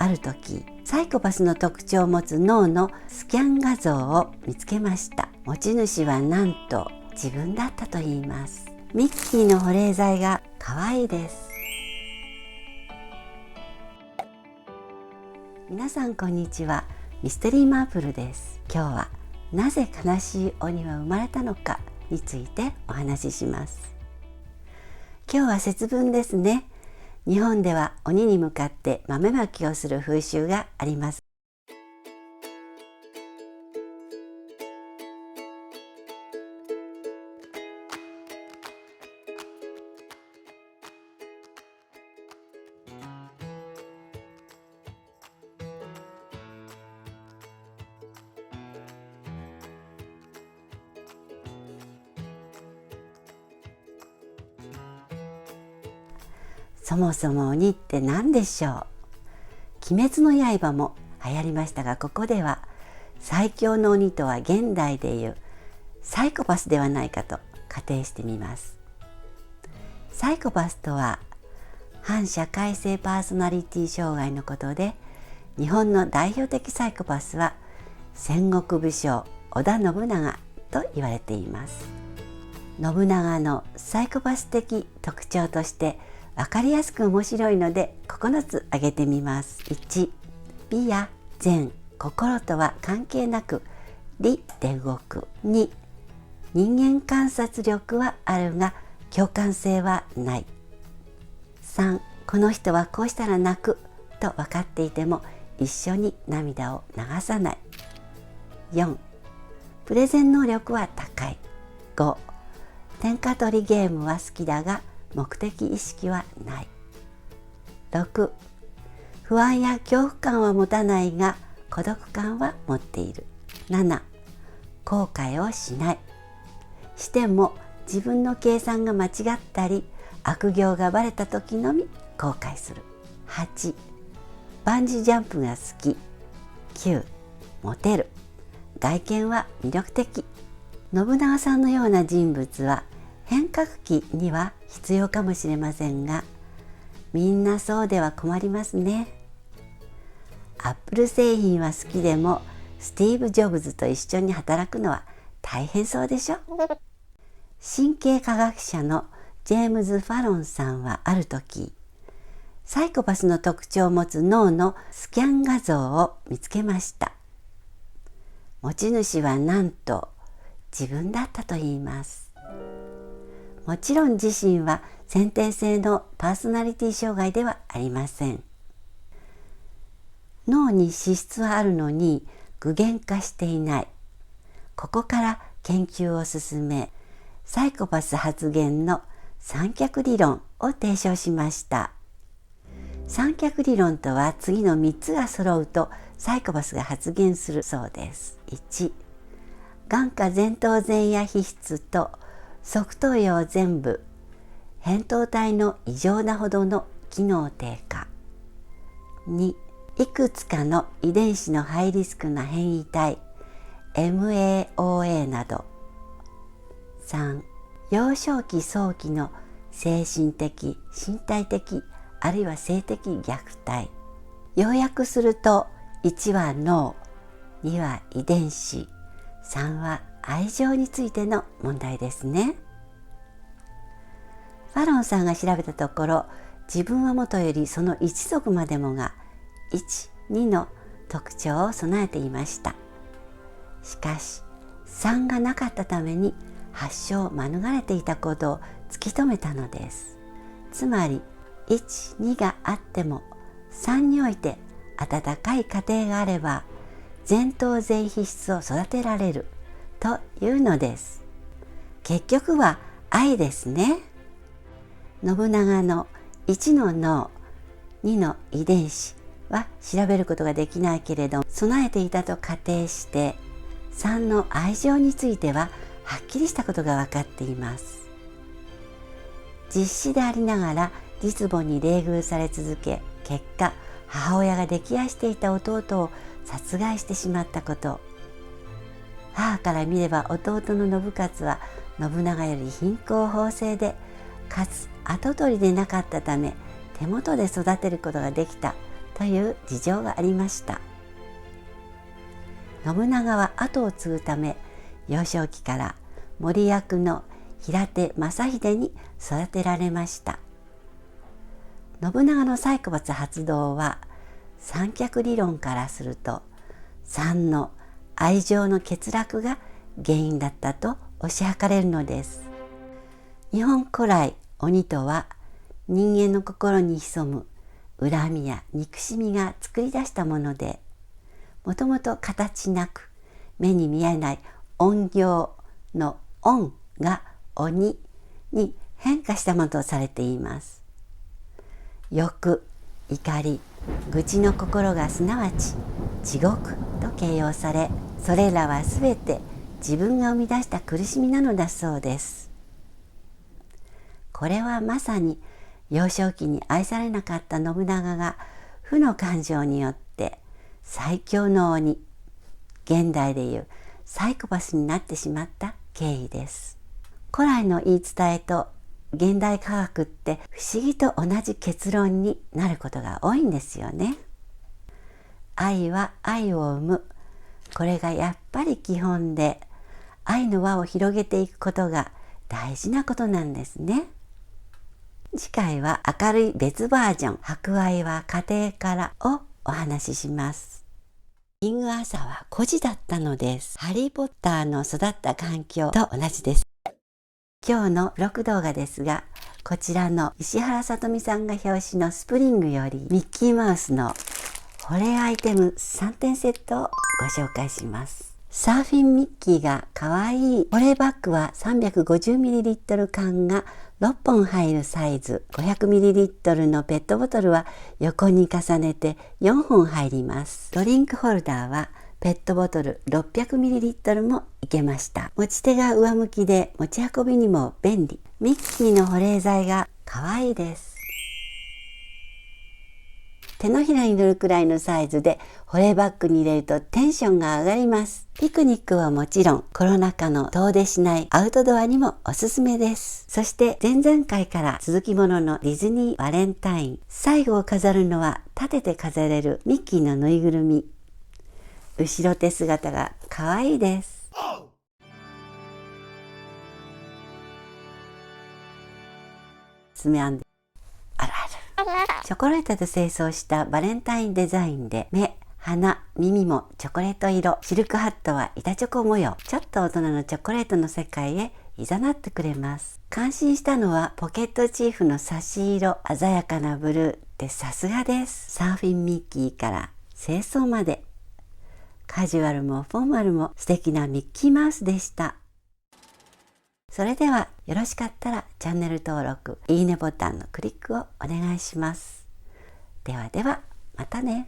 ある時、サイコパスの特徴を持つ脳のスキャン画像を見つけました。持ち主はなんと自分だったといいます。ミッキーの保冷剤が可愛いです。皆さんこんにちは。ミステリーマープルです。今日はなぜ悲しい鬼は生まれたのかについてお話しします。今日は節分ですね。日本では鬼に向かって豆まきをする風習があります。そもそも鬼って何でしょう。鬼滅の刃も流行りましたが、ここでは最強の鬼とは現代でいうサイコパスではないかと仮定してみます。サイコパスとは反社会性パーソナリティ障害のことで、日本の代表的サイコパスは戦国武将織田信長と言われています。信長のサイコパス的特徴としてわかりやすく面白いので9つ挙げてみます。1、美や善、心とは関係なく理で動く。2、人間観察力はあるが共感性はない。3、この人はこうしたら泣くと分かっていても一緒に涙を流さない。4、プレゼン能力は高い。5、天下取りゲームは好きだが目的意識はない。6、不安や恐怖感は持たないが孤独感は持っている。7、後悔をしない。しても自分の計算が間違ったり悪行がバレた時のみ後悔する。8、バンジージャンプが好き。9、モテる。外見は魅力的。信長さんのような人物は変革期には必要かもしれませんが、みんなそうでは困りますね。アップル製品は好きでもスティーブ・ジョブズと一緒に働くのは大変そうでしょ。神経科学者のジェームズ・ファロンさんはある時、サイコパスの特徴を持つ脳のスキャン画像を見つけました。持ち主はなんと自分だったといいます。もちろん自身は先天性のパーソナリティ障害ではありません。脳に資質はあるのに具現化していない。ここから研究を進め、サイコパス発現の三脚理論を提唱しました。三脚理論とは次の3つが揃うとサイコパスが発現するそうです。1、眼下前頭前野皮質と側頭葉全部、扁桃体の異常なほどの機能低下。2、いくつかの遺伝子のハイリスクな変異体 MAOA など。3、幼少期早期の精神的、身体的、あるいは性的虐待。要約すると、1は脳、2は遺伝子、3は愛情についての問題ですね。ファロンさんが調べたところ、自分はもとよりその一族までもが1、2の特徴を備えていました。しかし3がなかったために発症を免れていたことを突き止めたのです。つまり1、2があっても3において温かい家庭があれば前頭前皮質を育てられるというのです。結局は愛ですね。信長の1の脳、2の遺伝子は調べることができないけれど備えていたと仮定して、3の愛情についてははっきりしたことが分かっています。実子でありながら実母に冷遇され続け、結果母親が溺愛していた弟を殺害してしまったこと。母から見れば弟の信雄は信長より貧困法制で、かつ跡取りでなかったため手元で育てることができたという事情がありました。信長は後を継ぐため、幼少期から森役の平手正秀に育てられました。信長のサイコパス発動は、三脚理論からすると3の愛情の欠落が原因だったと推し量れるのです。日本古来鬼とは人間の心に潜む恨みや憎しみが作り出したもので、もともと形なく目に見えない怨行の怨が鬼に変化したものとされています。欲、怒り、愚痴の心がすなわち地獄と形容され、それらはすべて自分が生み出した苦しみなのだそうです。これはまさに幼少期に愛されなかった信長が負の感情によって最強の鬼、現代でいうサイコパスになってしまった経緯です。古来の言い伝えと現代科学って不思議と同じ結論になることが多いんですよね。愛は愛を生む。これがやっぱり基本で、愛の輪を広げていくことが大事なことなんですね。次回は明るい別バージョン、博愛は家庭からをお話しします。キングアーサーは孤児だったのです。ハリーポッターの育った環境と同じです。今日のブログ動画ですが、こちらの石原さとみさんが表紙のスプリングよりミッキーマウスの保冷アイテム3点セットをご紹介します。サーフィンミッキーがかわいい保冷バッグは 350ml 缶が6本入るサイズ、500ml のペットボトルは横に重ねて4本入ります。ドリンクホルダーはペットボトル 600ml もいけました。持ち手が上向きで持ち運びにも便利。ミッキーの保冷剤がかわいいです。手のひらに塗るくらいのサイズで保冷バッグに入れるとテンションが上がります。ピクニックはもちろん、コロナ禍の遠出しないアウトドアにもおすすめです。そして前々回から続きもののディズニーバレンタイン。最後を飾るのは立てて飾れるミッキーのぬいぐるみ。後ろ手姿が可愛いです。爪編んであるある。チョコレートで清掃したバレンタインデザインで、目、鼻、耳もチョコレート色。シルクハットは板チョコ模様。ちょっと大人のチョコレートの世界へ誘ってくれます。感心したのはポケットチーフの差し色。鮮やかなブルーってさすがです。サーフィンミッキーから清掃まで。カジュアルもフォーマルも素敵なミッキーマウスでした。それではよろしかったらチャンネル登録、いいねボタンのクリックをお願いします。ではでは、またね。